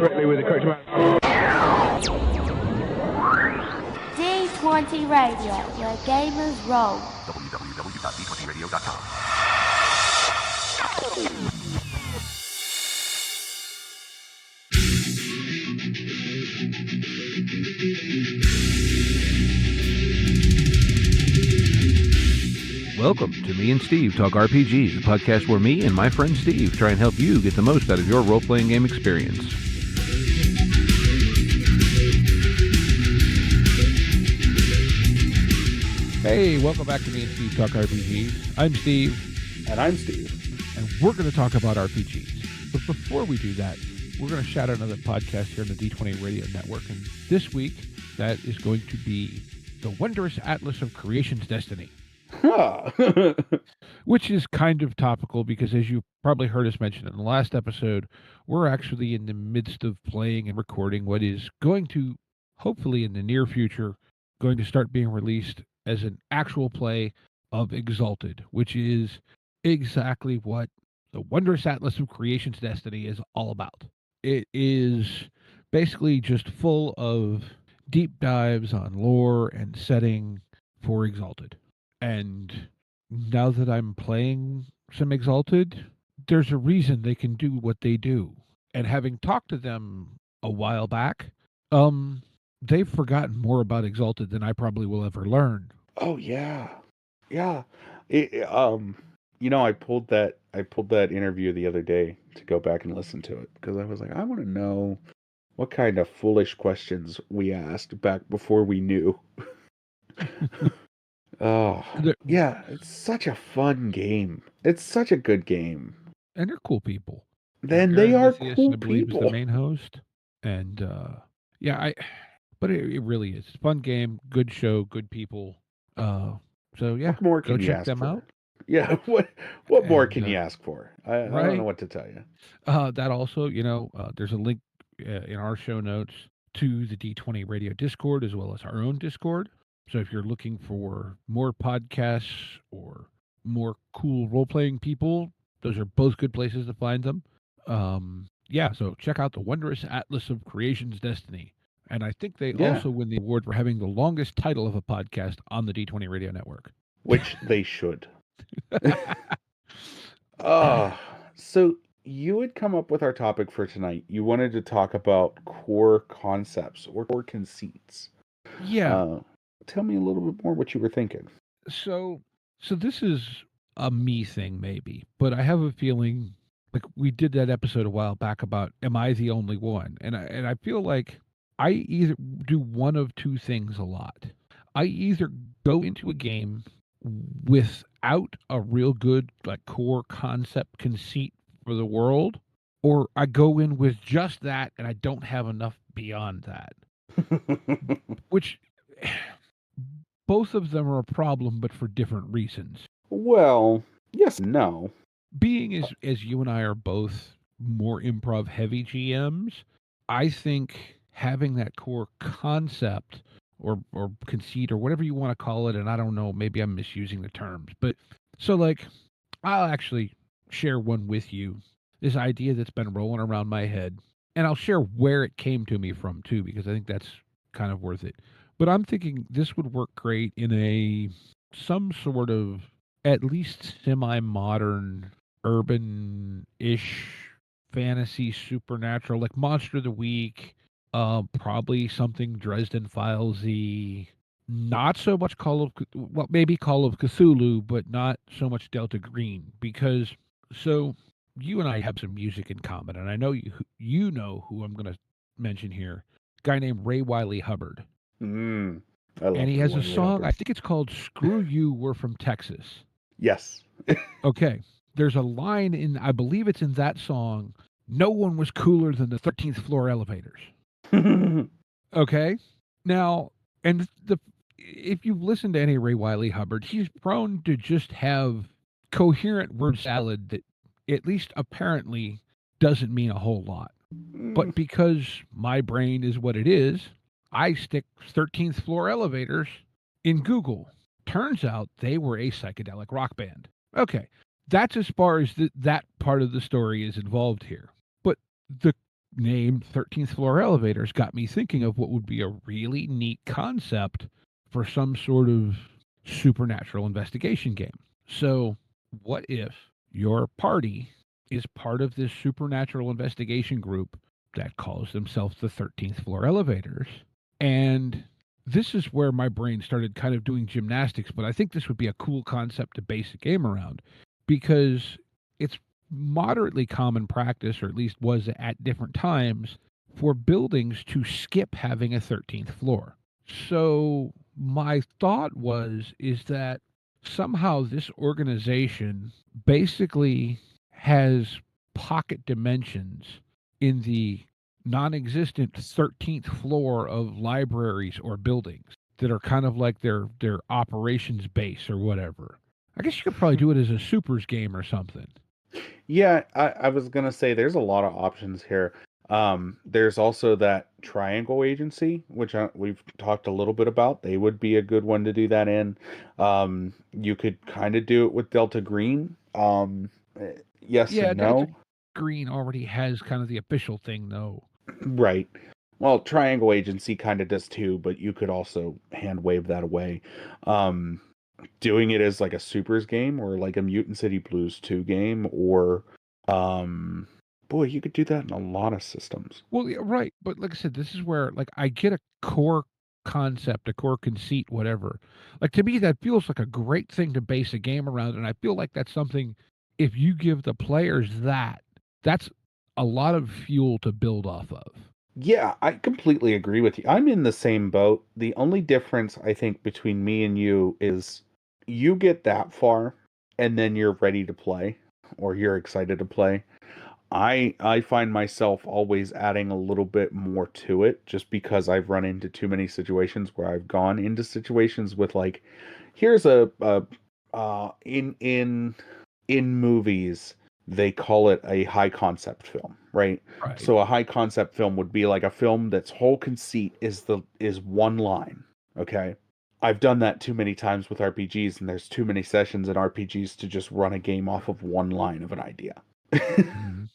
correctly with the correct amount. D20 Radio, where gamers roll. www.d20radio.com. Welcome to Me and Steve Talk RPG, the podcast where me and my friend Steve try and help you get the most out of your role-playing game experience. Hey, welcome back to Me and Steve Talk RPG. I'm Steve. And I'm Steve. And we're going to talk about RPGs. But before we do that, we're going to shout out another podcast here on the D20 Radio Network. And this week, that is going to be The Wondrous Atlas of Creation's Destiny. Huh. Which is kind of topical because, as you probably heard us mention in the last episode, we're actually in the midst of playing and recording what is going to, hopefully in the near future, going to start being released as an actual play of Exalted, which is exactly what the Wondrous Atlas of Creation's Destiny is all about. It is basically just full of deep dives on lore and setting for Exalted. And now that I'm playing some Exalted, there's a reason they can do what they do. And having talked to them a while back, they've forgotten more about Exalted than I probably will ever learn. Oh yeah. Yeah. I pulled that interview the other day to go back and listen to it because I was like, I want to know what kind of foolish questions we asked back before we knew. Oh, yeah, it's such a fun game. It's such a good game. And they're cool people. Then they are cool I believe, people. Is the main host. And, but it really is. It's a fun game, good show, good people. So, yeah, what more can go you check ask them for? out. Yeah, what more can you ask for? I don't know what to tell you. That also, there's a link in our show notes to the D20 Radio Discord as well as our own Discord. So if you're looking for more podcasts or more cool role-playing people, those are both good places to find them. So check out the Wondrous Atlas of Creation's Destiny. And I think they also win the award for having the longest title of a podcast on the D20 Radio Network. Which they should. So you had come up with our topic for tonight. You wanted to talk about core concepts or core conceits. Yeah. Tell me a little bit more what you were thinking. So this is a me thing, maybe, but I have a feeling like we did that episode a while back about, am I the only one? And I feel like I either do one of two things a lot. I either go into a game without a real good like core concept conceit for the world, or I go in with just that and I don't have enough beyond that. Which both of them are a problem, but for different reasons. Well, yes and no. Being as you and I are both more improv heavy GMs, I think having that core concept or conceit or whatever you want to call it, and I don't know, maybe I'm misusing the terms, but so like I'll actually share one with you, this idea that's been rolling around my head, and I'll share where it came to me from too, because I think that's kind of worth it. But I'm thinking this would work great in some sort of at least semi-modern, urban-ish fantasy supernatural, like Monster of the Week, probably something Dresden Files-y, not so much maybe Call of Cthulhu, but not so much Delta Green, because so you and I have some music in common, and I know you know who I'm going to mention here, a guy named Ray Wiley Hubbard. And he has a song, I think it's called Screw You, We're From Texas. Yes. Okay. There's a line I believe it's in that song, no one was cooler than the 13th floor elevators. Okay? Now, and if you've listened to any Ray Wiley Hubbard, he's prone to just have coherent word salad that at least apparently doesn't mean a whole lot. But because my brain is what it is, I stick 13th floor elevators in Google. Turns out they were a psychedelic rock band. Okay, that's as far as that part of the story is involved here. But the named 13th Floor Elevators got me thinking of what would be a really neat concept for some sort of supernatural investigation game. So, what if your party is part of this supernatural investigation group that calls themselves the 13th Floor Elevators? And this is where my brain started kind of doing gymnastics, but I think this would be a cool concept to base a game around because it's moderately common practice, or at least was at different times, for buildings to skip having a 13th floor. So my thought is that somehow this organization basically has pocket dimensions in the non-existent 13th floor of libraries or buildings that are kind of like their operations base or whatever. I guess you could probably do it as a supers game or something. Yeah, I was gonna say there's a lot of options here. There's also that triangle agency, which we've talked a little bit about. They would be a good one to do that in. You could kind of do it with Delta Green. Yes Yeah, and Delta no. Green already has kind of the official thing though. Right. Well, Triangle Agency kind of does too, but you could also hand wave that away. Um, Doing it as like a supers game or like a Mutant City Blues 2 game or um boy, you could do that in a lot of systems. Well, yeah, right, but like I said, this is where like I get a core concept, a core conceit, whatever. Like to me, that feels like a great thing to base a game around, and I feel like that's something. If you give the players that, that's a lot of fuel to build off of. Yeah, I completely agree with you. I'm in the same boat. The only difference I think between me and you is you get that far and then you're ready to play or you're excited to play. I find myself always adding a little bit more to it just because I've run into too many situations where I've gone into situations with like here's a in movies they call it a high concept film, right? Right. So a high concept film would be like a film that's whole conceit is one line, okay? I've done that too many times with RPGs and there's too many sessions in RPGs to just run a game off of one line of an idea. Mhm.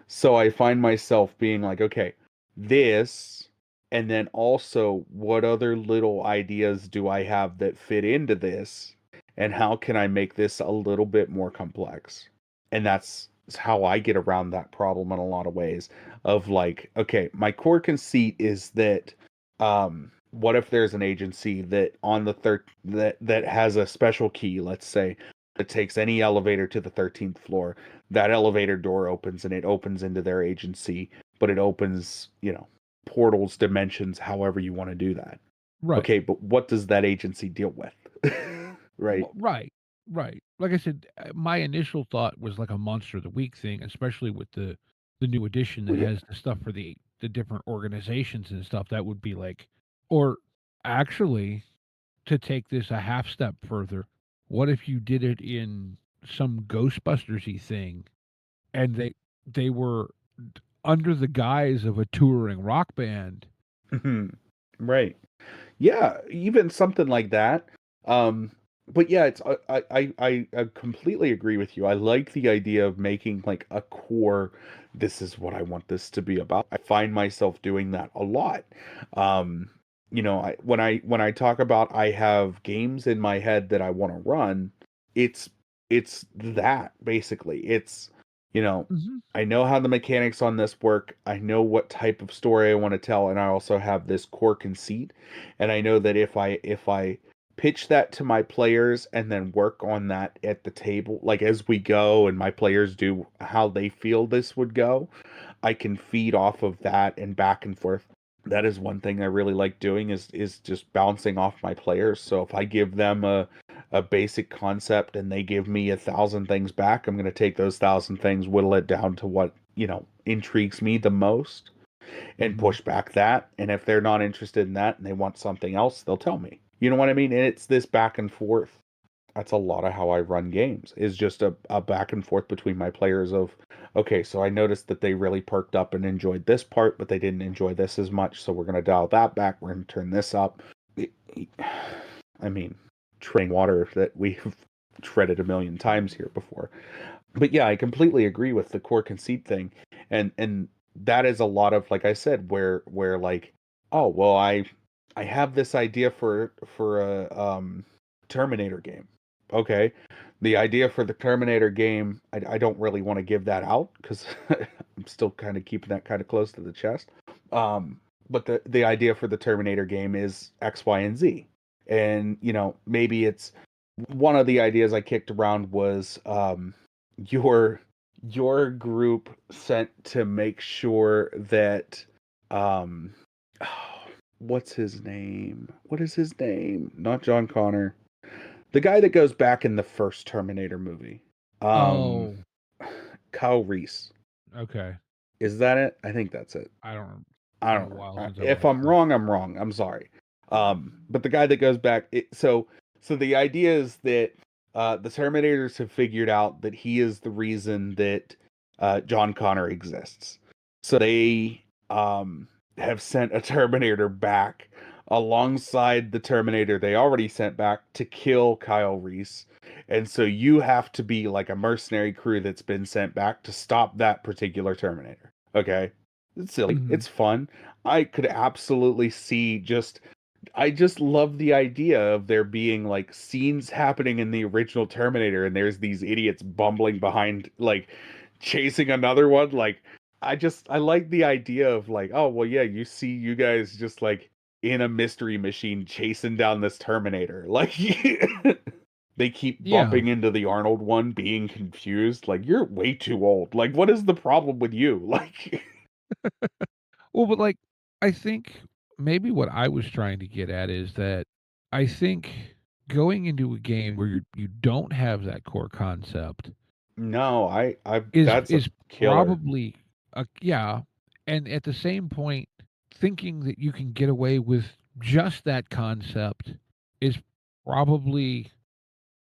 So I find myself being like, okay, this, and then also what other little ideas do I have that fit into this? And how can I make this a little bit more complex? And that's how I get around that problem in a lot of ways of like, okay, my core conceit is that what if there's an agency that on the third that has a special key, let's say, that takes any elevator to the 13th floor, that elevator door opens and it opens into their agency, but it opens, portals, dimensions, however you want to do that. Right. Okay, but what does that agency deal with? Right. Well, right. Right. Like I said, my initial thought was like a Monster of the Week thing, especially with the new edition Oh, that yeah. has the stuff for the different organizations and stuff. That would be like, or actually, to take this a half step further, what if you did it in some Ghostbusters-y thing, and they were under the guise of a touring rock band? Right. Yeah, even something like that. Um, but yeah, it's I completely agree with you. I like the idea of making like a core. This is what I want this to be about. I find myself doing that a lot. Um, when I talk about I have games in my head that I want to run, it's it's that basically. It's you know Mhm. I know how the mechanics on this work. I know what type of story I want to tell, and I also have this core conceit. And I know that if I pitch that to my players and then work on that at the table, like as we go, and my players do how they feel this would go, I can feed off of that and back and forth. That is one thing I really like doing is just bouncing off my players. So if I give them a basic concept and they give me 1,000 things back, I'm going to take those 1,000 things, whittle it down to what, intrigues me the most and Mhm. push back that. And if they're not interested in that and they want something else, they'll tell me. You know what I mean? And it's this back and forth. That's a lot of how I run games, is just a back and forth between my players of, okay, so I noticed that they really perked up and enjoyed this part, but they didn't enjoy this as much. So we're going to dial that back. We're going to turn this up. I mean, treading water that we've treaded a million times here before. But yeah, I completely agree with the core conceit thing. And that is a lot of, like I said, where like, oh well, I have this idea for a Terminator game. Okay, the idea for the Terminator game, I don't really want to give that out because I'm still kind of keeping that kind of close to the chest. But the idea for the Terminator game is X, Y, and Z, and maybe it's one of the ideas I kicked around was your your group sent to make sure that um what's his name? What is his name? Not John Connor. The guy that goes back in the first Terminator movie. Um Oh, Kyle Reese. okay. Is that it? I think that's it. I don't. I Been a don't know. while since I If watched I'm it. wrong, I'm wrong. I'm sorry. But the guy that goes back, so the idea is that the Terminators have figured out that he is the reason that John Connor exists. So they have sent a Terminator back alongside the Terminator they already sent back to kill Kyle Reese. And so you have to be like a mercenary crew that's been sent back to stop that particular Terminator. Okay? It's silly. Mhm. It's fun. I could absolutely see I just love the idea of there being like scenes happening in the original Terminator and there's these idiots bumbling behind, like chasing another one. Like I like the idea of like, oh well yeah, you see you guys just like in a mystery machine chasing down this Terminator. Like they keep Yeah. bumping into the Arnold one being confused. Like you're way too old. Like what is the problem with you? Like Well, but like, I think maybe what I was trying to get at is that I think going into a game where you don't have that core concept no, I is that's a is killer. probably yeah, and at the same point, thinking that you can get away with just that concept is probably,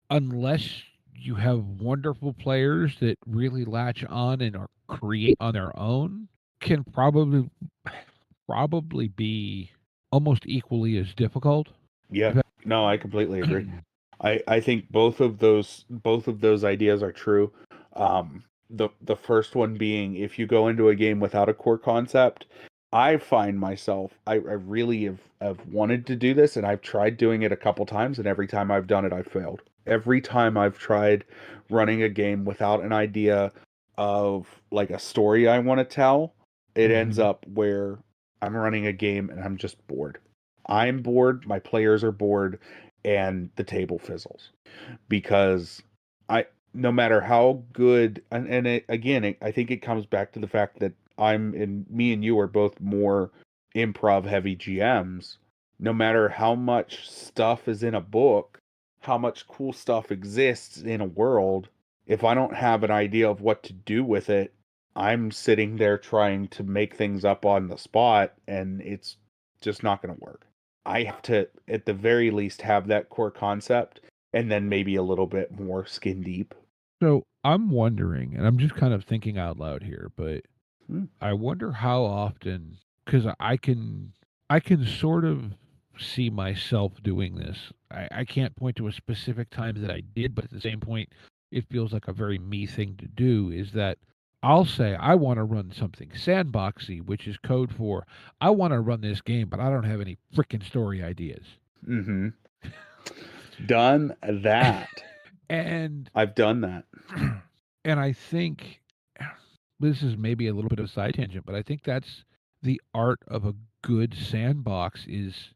unless you have wonderful players that really latch on and are create on their own, can probably be almost equally as difficult. Yeah. If that No, I completely agree. I think both of those ideas are true. The first one being if you go into a game without a core concept, I find myself I really have wanted to do this and I've tried doing it a couple times and every time I've done it I've failed. Every time I've tried running a game without an idea of like a story I want to tell, it ends Mhm. up where I'm running a game and I'm just bored. I'm bored, my players are bored, and the table fizzles because I no matter how good and I think it comes back to the fact that me and you are both more improv heavy GMs. No matter how much stuff is in a book, how much cool stuff exists in a world, if I don't have an idea of what to do with it, I'm sitting there trying to make things up on the spot and it's just not going to work. I have to, at the very least, have that core concept and then maybe a little bit more skin deep. So I'm wondering, and I'm just kind of thinking out loud here, but Hmm. I wonder how often, because I can sort of see myself doing this. I can't point to a specific time that I did, but at the same point, it feels like a very me thing to do. Is that I'll say I want to run something sandboxy, which is code for I want to run this game, but I don't have any freaking story ideas. Mm-hmm. Done that. And I've done that. and I think this is maybe a little bit of a side tangent, but I think that's the art of a good sandbox is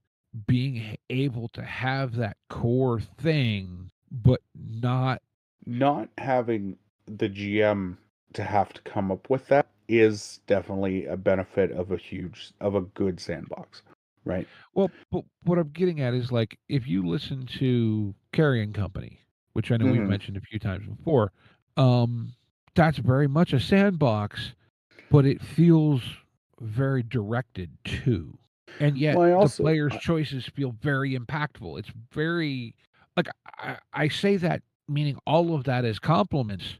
being able to have that core thing, but not. Not having the GM to have to come up with that is definitely a benefit of a good sandbox, right? Well, but what I'm getting at is like if you listen to Carrion Company, which I know we've Mm-hmm. mentioned a few times before, um, that's very much a sandbox, but it feels very directed too. And yet Well, I the also player's choices feel very impactful. It's very like I say that meaning all of that as compliments.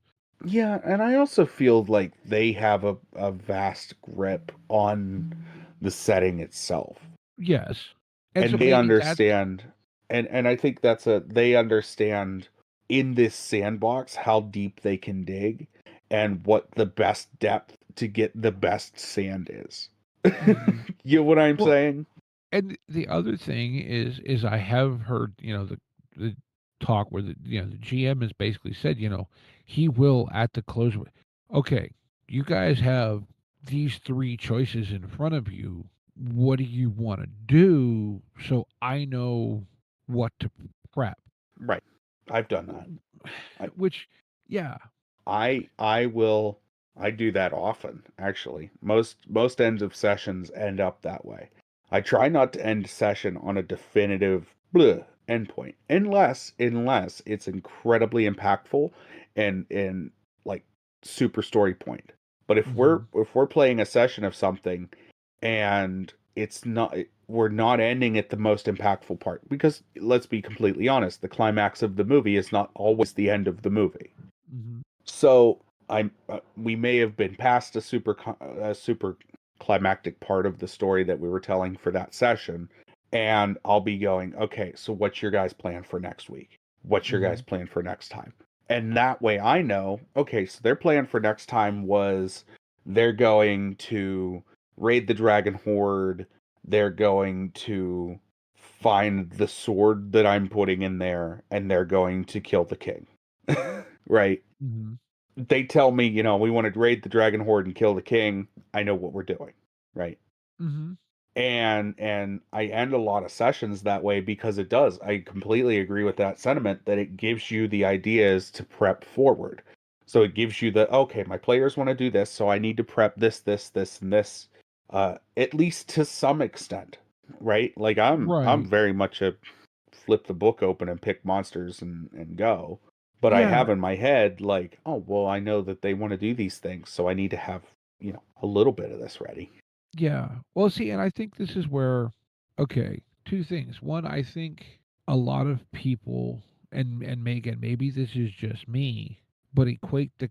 yeah, and I also feel like they have a vast grip on the setting itself. Yes. And so And they maybe that's understand and I think they understand in this sandbox how deep they can dig and what the best depth to get the best sand is. Mhm. You know what I'm Well, saying? and the other thing is I have heard, the talk where the GM has basically said, he will at the close of it. Okay, you guys have these three choices in front of you. What do you want to do so I know what to prep? Right. I've done that. I Which, yeah. I will I do that often, actually. Most ends of sessions end up that way. I try not to end session on a definitive endpoint unless it's incredibly impactful and like super story point. But Mhm. if we're playing a session of something and it's not we're not ending at the most impactful part, because let's be completely honest, the climax of the movie is not always the end of the movie. Mhm. So we may have been past a super climactic part of the story that we were telling for that session, and I'll be going, okay, so what's your guys' plan for next week? What's your guys' Mhm. plan for next time? And that way I know, okay, so their plan for next time was they're going to raid the dragon horde, they're going to find the sword that I'm putting in there, and they're going to kill the king. Right? Mhm. They tell me, we want to raid the dragon horde and kill the king. I know what we're doing, right? Mhm. And I end a lot of sessions that way because it does. I completely agree with that sentiment that it gives you the ideas to prep forward. So it gives you the, okay, my players want to do this, so I need to prep this, and this, at least to some extent, right? Like I'm Right. very much a flip the book open and pick monsters and go. But I Yeah. have in my head like, oh well, I know that they want to do these things, so I need to have a little bit of this ready. Yeah. Well, see, and I think this is where, okay, two things. One, I think a lot of people, and again, maybe this is just me, but equate the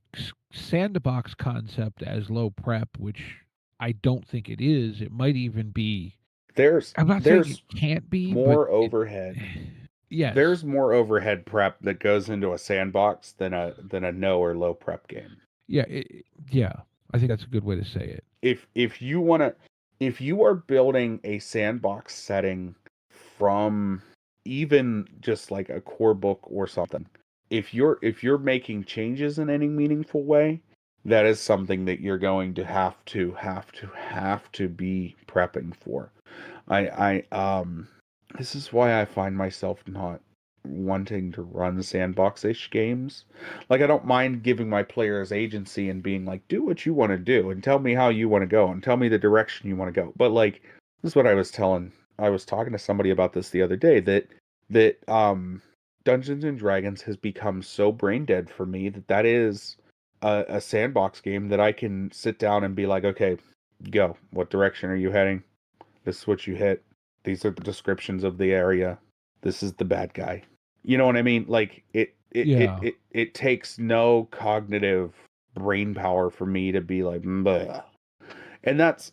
sandbox concept as low prep, which I don't think it is. It might even be. There's I'm not saying it there's can't be, but more it. overhead. Yes. There's more overhead prep that goes into a sandbox than a no or low prep game. Yeah. Yeah. I think that's a good way to say it. If you want to if you are building a sandbox setting from even just like a core book or something, if you're making changes in any meaningful way, that is something that you're going to have to be prepping for. I this is why I find myself not wanting to run sandbox-ish games. Like I don't mind giving my players agency and being like, do what you want to do and tell me how you want to go and tell me the direction you want to go. But like this is what I was talking to somebody about this the other day that Dungeons and Dragons has become so brain dead for me that is a sandbox game that I can sit down and be like, okay, go. What direction are you heading? This is what you hit. These are the descriptions of the area. This is the bad guy. You know what I mean? Like Yeah. it takes no cognitive brain power for me to be like, bleh. And that's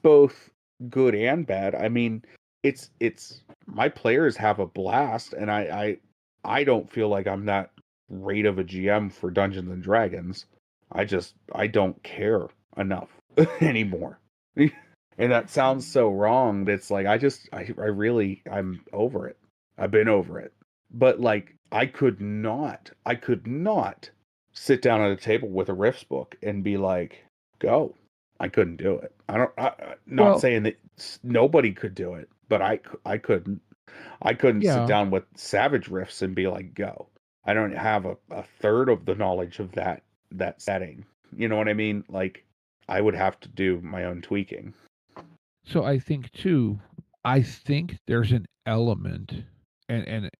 both good and bad. I mean, it's my players have a blast, and I don't feel like I'm that great of a GM for Dungeons and Dragons. I don't care enough anymore. And that sounds so wrong. That's like I'm over it. I've been over it. But like I could not sit down at a table with a Riffs book and be like, go. I couldn't do it. Not Well, saying that nobody could do it, but I couldn't. I couldn't sit yeah. down with Savage Riffs and be like, go. I don't have a third of the knowledge of that setting. You know what I mean? Like I would have to do my own tweaking. So I think too, I think there's an element, and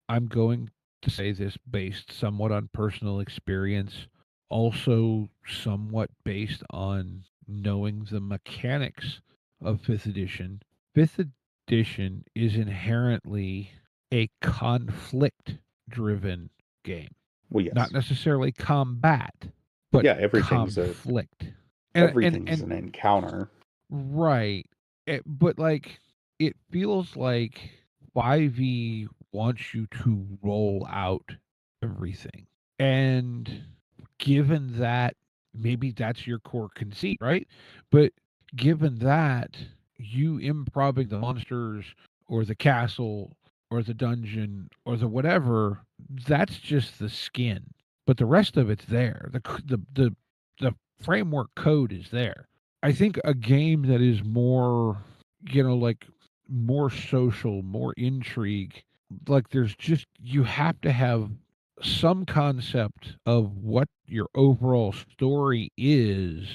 I'm going to say this based somewhat on personal experience, also somewhat based on knowing the mechanics of fifth edition. Fifth edition is inherently a conflict driven game. Well, Not yes. necessarily combat, but Yeah, conflict. And everything's an encounter. right. But like it feels like 5e wants you to roll out everything. And given that maybe that's your core conceit, right? But given that, you improving the monsters or the castle or the dungeon or the whatever, that's just the skin. But the rest of it's there. The framework code is there. I think a game that is more, like more social, more intrigue, like there's just, you have to have some concept of what your overall story is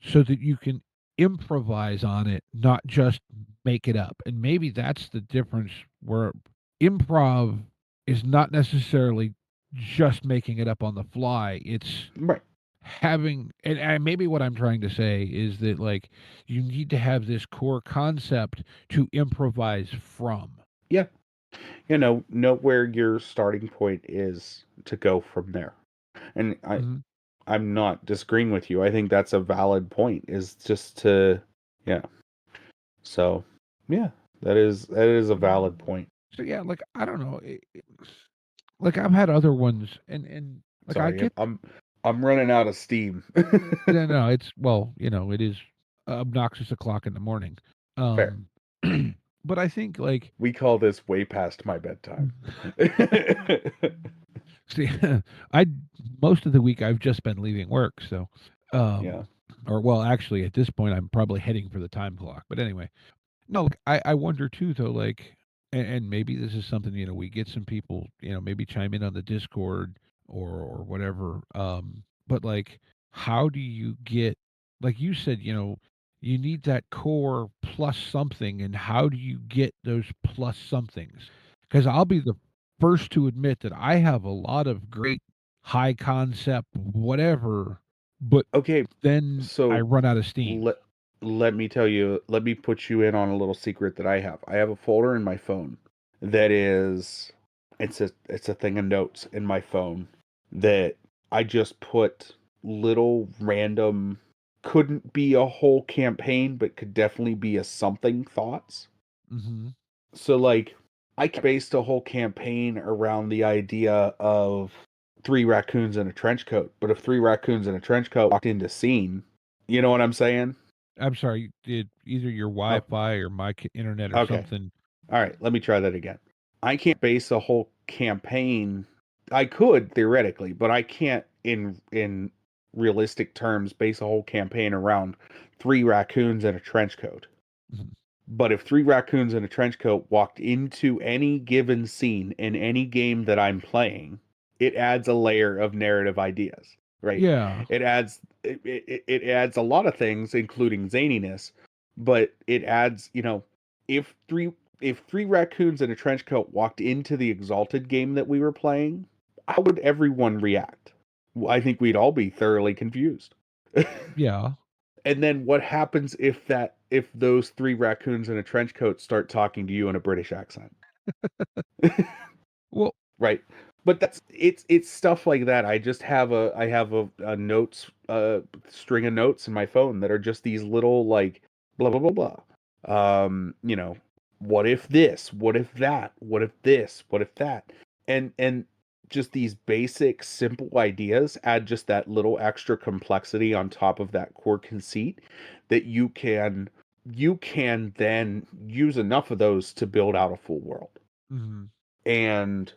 so that you can improvise on it, not just make it up. And maybe that's the difference, where improv is not necessarily just making it up on the fly. It's Right. having, and maybe what I'm trying to say is that, like, you need to have this core concept to improvise from. Yeah. Know where your starting point is to go from there. And Mhm. I'm not disagreeing with you. I think that's a valid point, is just to, yeah. So, yeah, that is a valid point. So yeah, like, I don't know, like, I've had other ones, and like, I Sorry, get, I'm running out of steam. yeah, no, it's, well, it is obnoxious o'clock in the morning. Fair. Um, but I think, like, We call this way past my bedtime. see, I most of the week I've just been leaving work, so, Yeah. or well, actually, at this point, I'm probably heading for the time clock. But anyway, no, like, I wonder too, though, like, and maybe this is something, we get some people, maybe chime in on the Discord or whatever. But like, how do you get, like you said, you need that core plus something, and how do you get those plus somethings? Because I'll be the first to admit that I have a lot of great high concept whatever, but Okay, then I so run out of steam. let me tell you, let me put you in on a little secret that I have. I have a folder in my phone that is, it's a thing of notes in my phone that I just put little random, couldn't be a whole campaign, but could definitely be a something thoughts. Hmm. So like, I based a whole campaign around the idea of three raccoons in a trench coat. But if three raccoons in a trench coat walked into scene, you know what I'm saying? I'm sorry, did either your Oh, Wi-Fi or my internet or okay. something? All right, let me try that again. I can't base a whole campaign. I could theoretically, but I can't in realistic terms base a whole campaign around three raccoons in a trench coat. Mhm. But if three raccoons in a trench coat walked into any given scene in any game that I'm playing, it adds a layer of narrative ideas, right? Yeah. It adds a lot of things, including zaniness, but it adds, if three raccoons in a trench coat walked into the Exalted game that we were playing, how would everyone react? I think we'd all be thoroughly confused. Yeah. And then what happens if those three raccoons in a trench coat start talking to you in a British accent? Well, Right. But it's stuff like that. I have a notes string of notes in my phone that are just these little, like, blah blah blah blah. What if this? What if that? What if this? What if that? And just these basic simple ideas add just that little extra complexity on top of that core conceit that you can then use enough of those to build out a full world. mhm. And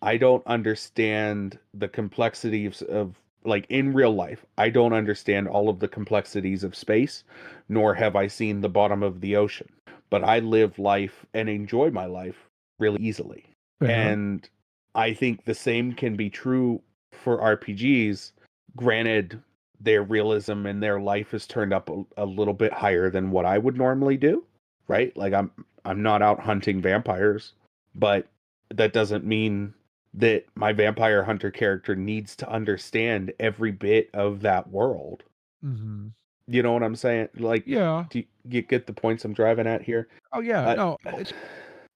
I don't understand the complexities of, like, in real life. I don't understand all of the complexities of space, nor have I seen the bottom of the ocean. But I live life and enjoy my life really easily. Fair. And I think the same can be true for RPGs. Granted, their realism and their life is turned up a little bit higher than what I would normally do, right? Like, I'm not out hunting vampires, but that doesn't mean that my vampire hunter character needs to understand every bit of that world. Mhm. You know what I'm saying? Like, Yeah. do you get the points I'm driving at here? Oh, yeah. Uh, No, it's,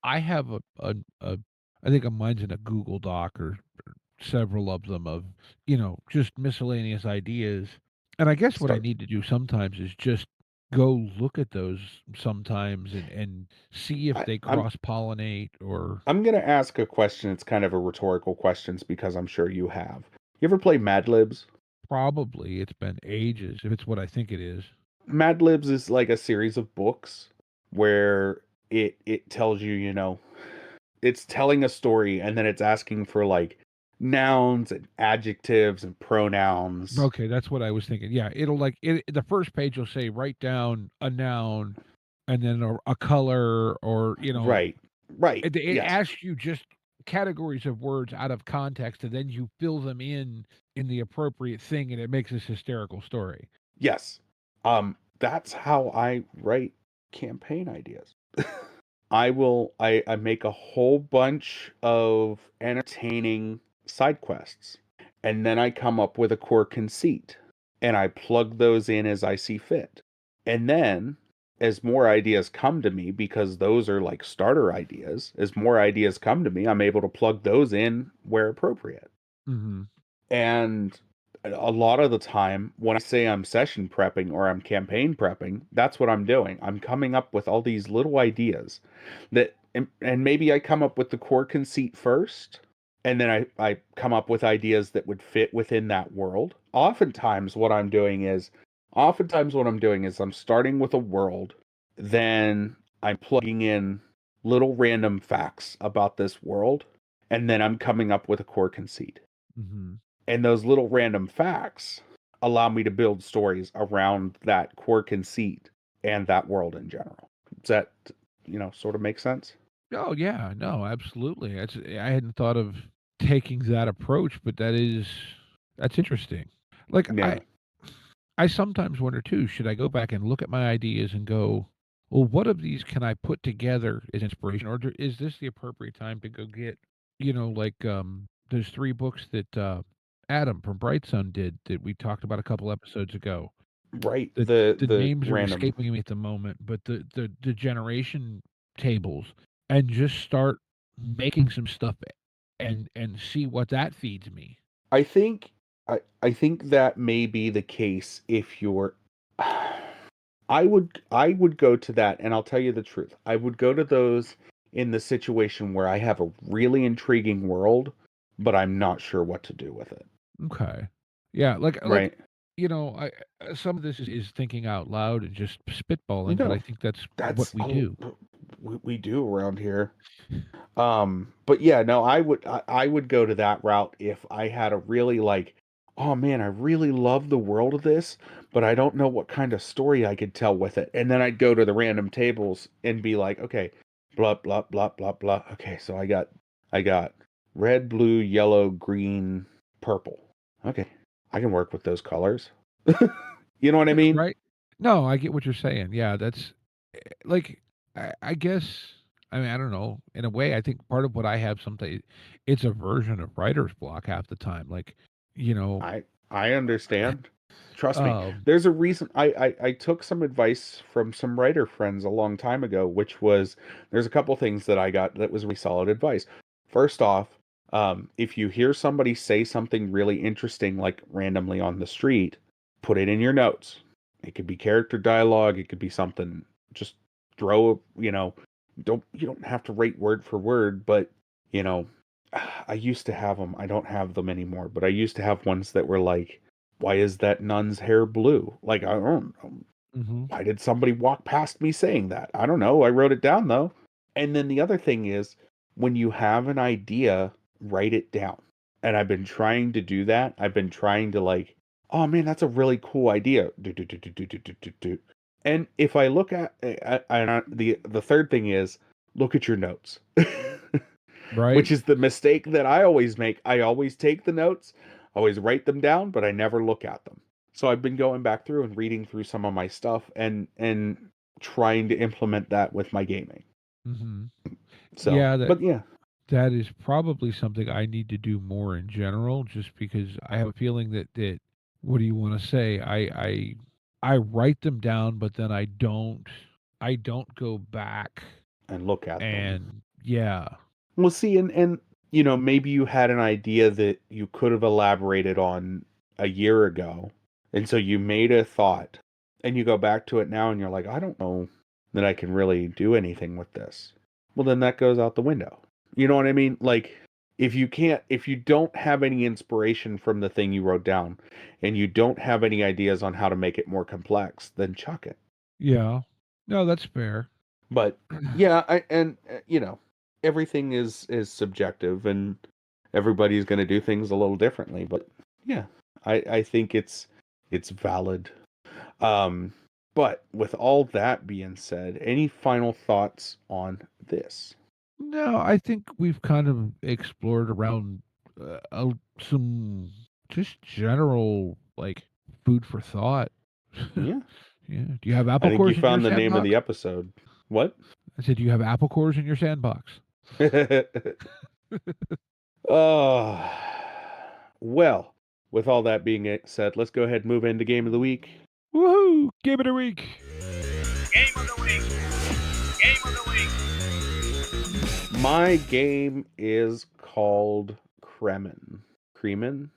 I have a I think mine's in a Google Doc, or several of them, of, just miscellaneous ideas. And I guess what I start. need to do sometimes is just go look at those sometimes, and see if I, they I'm cross-pollinate or. I'm gonna ask a question. It's kind of a rhetorical question because I'm sure you have. You ever play Mad Libs? Probably. It's been ages, if it's what I think it is. Mad Libs is like a series of books where it tells you, you know, it's telling a story and then it's asking for like nouns and adjectives and pronouns. Okay, that's what I was thinking. Yeah, it'll like the first page will say write down a noun and then a color or, Right. Right. it Yes. asks you just categories of words out of context and then you fill them in the appropriate thing and it makes this hysterical story. Yes. That's how I write campaign ideas. I make a whole bunch of entertaining side quests and then I come up with a core conceit and I plug those in as I see fit. And then as more ideas come to me, because those are like starter ideas, as more ideas come to me, I'm able to plug those in where appropriate. Mhm. And a lot of the time, when I say I'm session prepping or I'm campaign prepping, that's what I'm doing. I'm coming up with all these little ideas that, and maybe I come up with the core conceit first, and then I come up with ideas that would fit within that world. Oftentimes what I'm doing is I'm starting with a world, then I'm plugging in little random facts about this world, and then I'm coming up with a core conceit. Mhm. And those little random facts allow me to build stories around that core conceit and that world in general. Does that, sort of make sense? Oh yeah, no, absolutely. I hadn't thought of taking that approach, but that's interesting. Like Yeah. I sometimes wonder too, should I go back and look at my ideas and go, well, what of these can I put together as inspiration, or is this the appropriate time to go get, like there's 3 books that Adam from Bright Sun did that we talked about a couple episodes ago. Right. The the The names are random. escaping me at the moment, but the generation tables and just start making some stuff and see what that feeds me. I think I think that may be the case if you're I would go to that, and I'll tell you the truth. I would go to those in the situation where I have a really intriguing world, but I'm not sure what to do with it. Okay. Yeah, like Right. I some of this is thinking out loud and just spitballing, but I No, think that's what that's we do. we do around here. But yeah, no, I would go to that route if I had a really like, oh man, I really love the world of this, but I don't know what kind of story I could tell with it. And then I'd go to the random tables and be like, okay, blah blah blah blah blah. Okay, so I got red, blue, yellow, green, purple. Okay, I can work with those colors. You know what I mean? Right? No, I get what you're saying. Yeah, that's like I guess I mean, I don't know. In a way, I think part of what I have something it's a version of writer's block half the time. Like, you know, I understand. Trust me. um, There's a reason I took some advice from some writer friends a long time ago, which was there's a couple things that I got that was really solid advice. First off, if you hear somebody say something really interesting, like randomly on the street, put it in your notes. It could be character dialogue, it could be something. Just throw, you don't have to rate word for word, but you know, I used to have them. I don't have them anymore, but I used to have ones that were like, why is that nun's hair blue? Like, I don't know. mhm. Why did somebody walk past me saying that? I don't know. I wrote it down though. And then the other thing is, when you have an idea, write it down. And I've been trying to do that. I've been trying to like, oh man, that's a really cool idea. Do, do, do, do, do, do, do, do, do. And if I look the third thing is look at your notes. Right? Which is the mistake that I always make. I always take the notes, always write them down, but I never look at them. So I've been going back through and reading through some of my stuff and trying to implement that with my gaming. Mhm. So, Yeah, but yeah, that is probably something I need to do more in general, just because I have a feeling that what do you want to say? I write them down, but then I don't go back and look at them. and yeah. Well, see, and maybe you had an idea that you could have elaborated on a year ago, and so you made a thought, and you go back to it now, and you're like, I don't know that I can really do anything with this. Well, then that goes out the window. You know what I mean? Like, if you don't have any inspiration from the thing you wrote down, and you don't have any ideas on how to make it more complex, then chuck it. Yeah. No, that's fair. But yeah, everything is subjective, and everybody's going to do things a little differently. But yeah, I think it's valid. Um, but with all that being said, any final thoughts on this? No, I think we've kind of explored around some just general like food for thought. Yeah, Yeah. Do you have I apple think you cores in your found the name of sandbox? the episode. What? I said, do you have apple cores in your sandbox? Oh, well, with all that being said, let's go ahead and move into game of the week. Woohoo! Game of the week. Game of the week. Game of the week. My game is called Kremen. Kremen?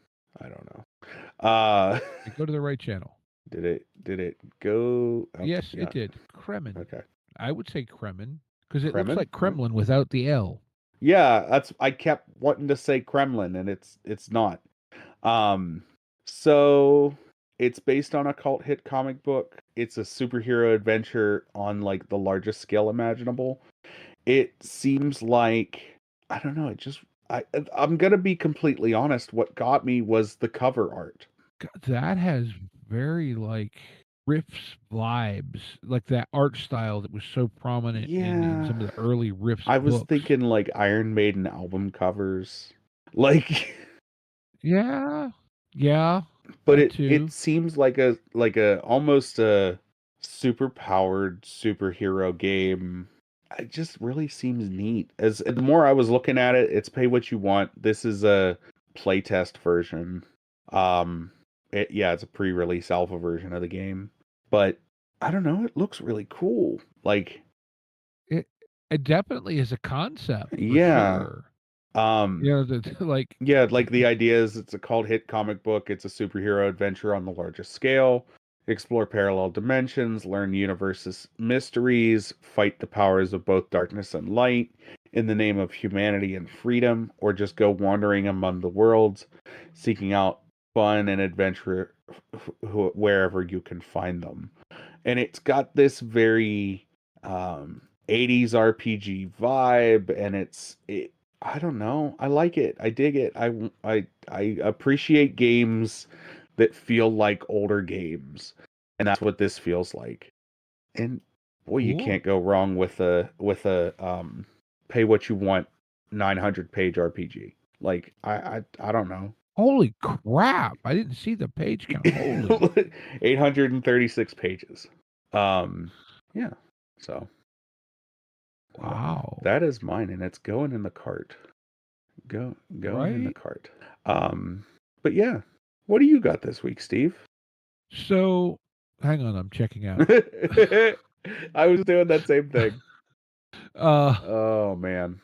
I don't know. You go to the right channel. Did it go? Oh, Yes, yeah. it did. Kremen. Okay. I would say Kremen because it looks Kremen? like Kremlin without the L. Yeah, I kept wanting to say Kremlin, and it's not. So it's based on a cult hit comic book. It's a superhero adventure on like the largest scale imaginable. It seems like, I don't know, I'm gonna be completely honest. What got me was the cover art. That has very like Riffs vibes, like that art style that was so prominent in Yeah, some of the early Riffs I was books. thinking like Iron Maiden album covers, like. Yeah, yeah, But that it too. seems like a almost a super powered superhero game. It just really seems neat. As the more I was looking at it, it's pay what you want. This is a playtest version. It's a pre-release alpha version of the game. But I don't know, it looks really cool. Like, It it definitely is a concept for yeah. sure. Um You know, the like Yeah, like the idea is it's a cult hit comic book. It's a superhero adventure on the largest scale. Explore parallel dimensions, learn universe's mysteries, fight the powers of both darkness and light in the name of humanity and freedom, or just go wandering among the worlds, seeking out fun and adventure wherever you can find them. And it's got this very 80s RPG vibe, and I don't know. I like it. I dig it. I appreciate games that feel like older games, and that's what this feels like. And boy, you cool. can't go wrong with a pay what you want 900-page RPG. Like I don't know. Holy crap! I didn't see the page count. Holy 836 pages. Yeah. So wow! that is mine, and it's going in the cart. Going in the Right? cart. But yeah, what do you got this week, Steve? So, hang on, I'm checking out. I was doing that same thing. Uh, Oh man.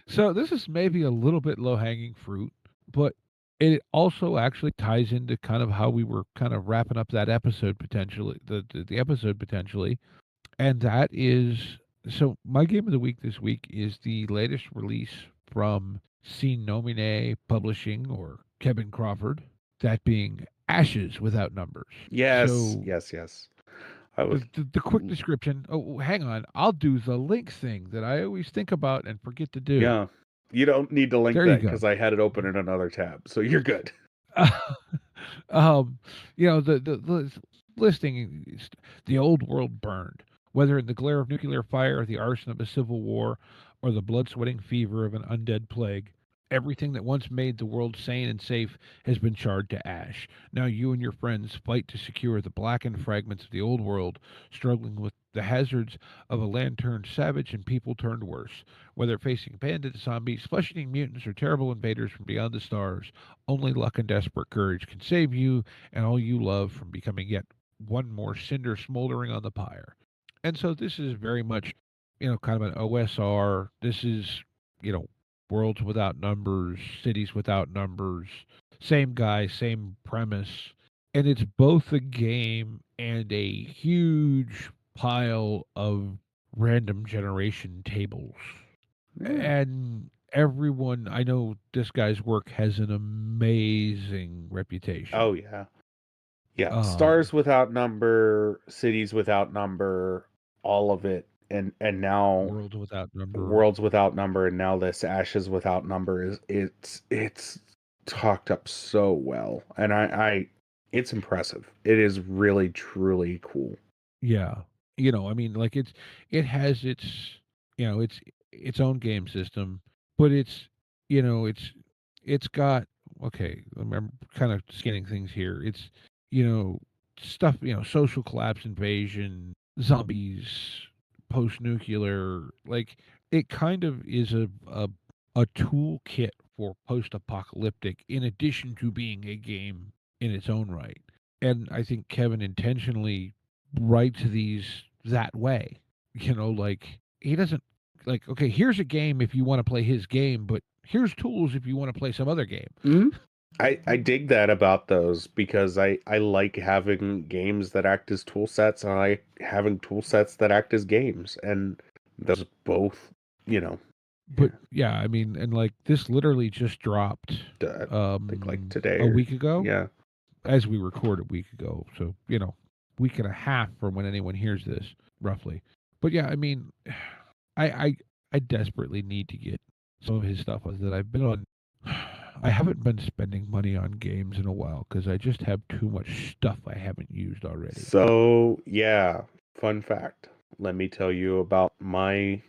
so this is maybe a little bit low hanging fruit, but it also actually ties into kind of how we were kind of wrapping up that episode potentially, the episode potentially, and that is so my game of the week this week is the latest release from Scene Nomine Publishing or Kevin Crawford, that being Ashes Without Numbers. Yes, So yes, yes. I was the quick description. Oh, hang on. I'll do the link thing that I always think about and forget to do. Yeah. You don't need to link There you that go. because I had it open in another tab, so you're good. um, the listing is the old world burned, whether in the glare of nuclear fire, the arson of a civil war, or the blood sweating fever of an undead plague. Everything that once made the world sane and safe has been charred to ash. Now you and your friends fight to secure the blackened fragments of the old world, struggling with the hazards of a land turned savage and people turned worse. Whether facing bandits, zombies, flesh eating mutants, or terrible invaders from beyond the stars, only luck and desperate courage can save you and all you love from becoming yet one more cinder smoldering on the pyre. And so this is very much, kind of an OSR. This is, you know, worlds without numbers, cities without numbers, same guy, same premise. And it's both a game and a huge pile of random generation tables. Yeah. And everyone, I know this guy's work has an amazing reputation. Oh yeah. Yeah. Um, Stars without number, cities without number, all of it. And now Worlds Without Number. worlds without number, and now this ashes without number is it's talked up so well. And I it's impressive. It is really truly cool. Yeah. I mean, like it has its, its own game system, but it's got, okay, I'm kind of scanning things here. It's, you know, stuff, social collapse, invasion, zombies, post-nuclear, like it kind of is a toolkit for post-apocalyptic in addition to being a game in its own right. And I think Kevin intentionally writes these that way. Like he doesn't, like, okay, here's a game if you want to play his game, but here's tools if you want to play some other game. Mm-hmm. I dig that about those because I like having games that act as tool sets, and I like having tool sets that act as games, and those both, But yeah, I mean, and like this literally just dropped I think like today a week ago. Yeah. As we record a week ago. So, week and a half from when anyone hears this, roughly. But yeah, I mean, I desperately need to get some of his stuff that I've been on. I haven't been spending money on games in a while because I just have too much stuff I haven't used already. So, yeah, fun fact. Let me tell you about my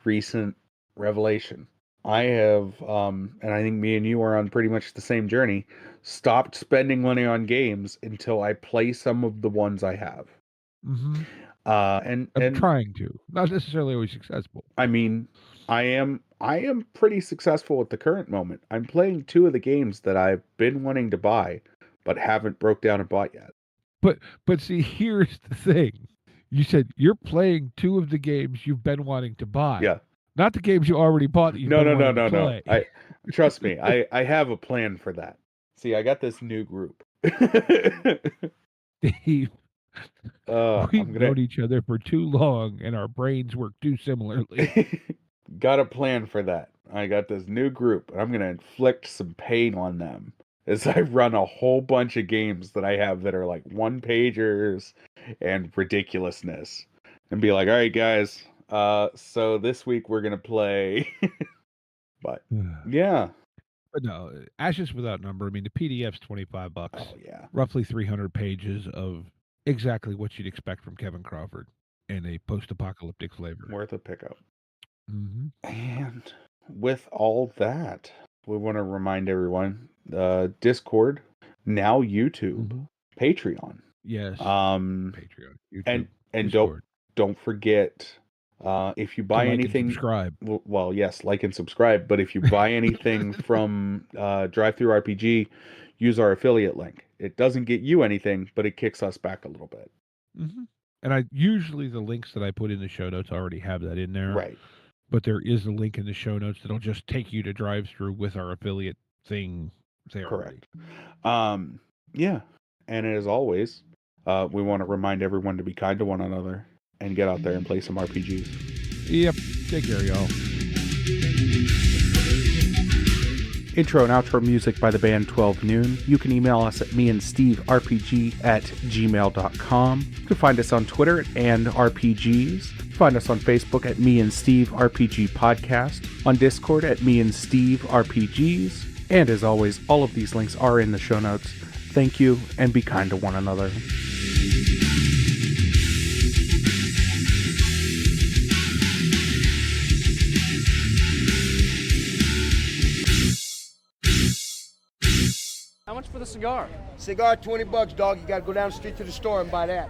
recent revelation. I have, and I think me and you are on pretty much the same journey, stopped spending money on games until I play some of the ones I have. Mm-hmm. And I'm trying to, not necessarily always successful. I mean, I am pretty successful at the current moment. I'm playing 2 of the games that I've been wanting to buy, but haven't broke down and bought yet. But see, here's the thing. You said you're playing 2 of the games you've been wanting to buy. Yeah. Not the games you already bought that you've been wanting to play. No. Trust me, I have a plan for that. See, I got this new group. Steve, we've known each other for too long, and our brains work too similarly. Got a plan for that. I got this new group, and I'm going to inflict some pain on them as I run a whole bunch of games that I have that are like one-pagers and ridiculousness. And be like, all right, guys, so this week we're going to play... But, yeah. But no, Ashes Without Number, I mean, the PDF's $25. Oh, yeah. Roughly 300 pages of exactly what you'd expect from Kevin Crawford in a post-apocalyptic flavor. Worth a pickup. Mm-hmm. And with all that, we want to remind everyone, Discord, now YouTube, Patreon. Yes. Patreon, YouTube, and Discord. don't forget, if you buy anything, subscribe. Well, yes, like and subscribe. But if you buy anything from Drive-Thru RPG, use our affiliate link. It doesn't get you anything, but it kicks us back a little bit. Mm-hmm. And usually the links that I put in the show notes already have that in there. Right. But there is a link in the show notes that'll just take you to Drive-Thru with our affiliate thing there. Correct. Yeah. And as always, we want to remind everyone to be kind to one another and get out there and play some RPGs. Yep. Take care, y'all. Intro and outro music by the band 12 Noon. You can email us at meandsteverpg@gmail.com. You can find us on Twitter and RPGs. Find us on Facebook at Me and Steve RPG Podcast. On Discord at Me and Steve RPGs. And as always, all of these links are in the show notes. Thank you, and be kind to one another. How much for the cigar? Cigar, $20, dog. You gotta go down the street to the store and buy that.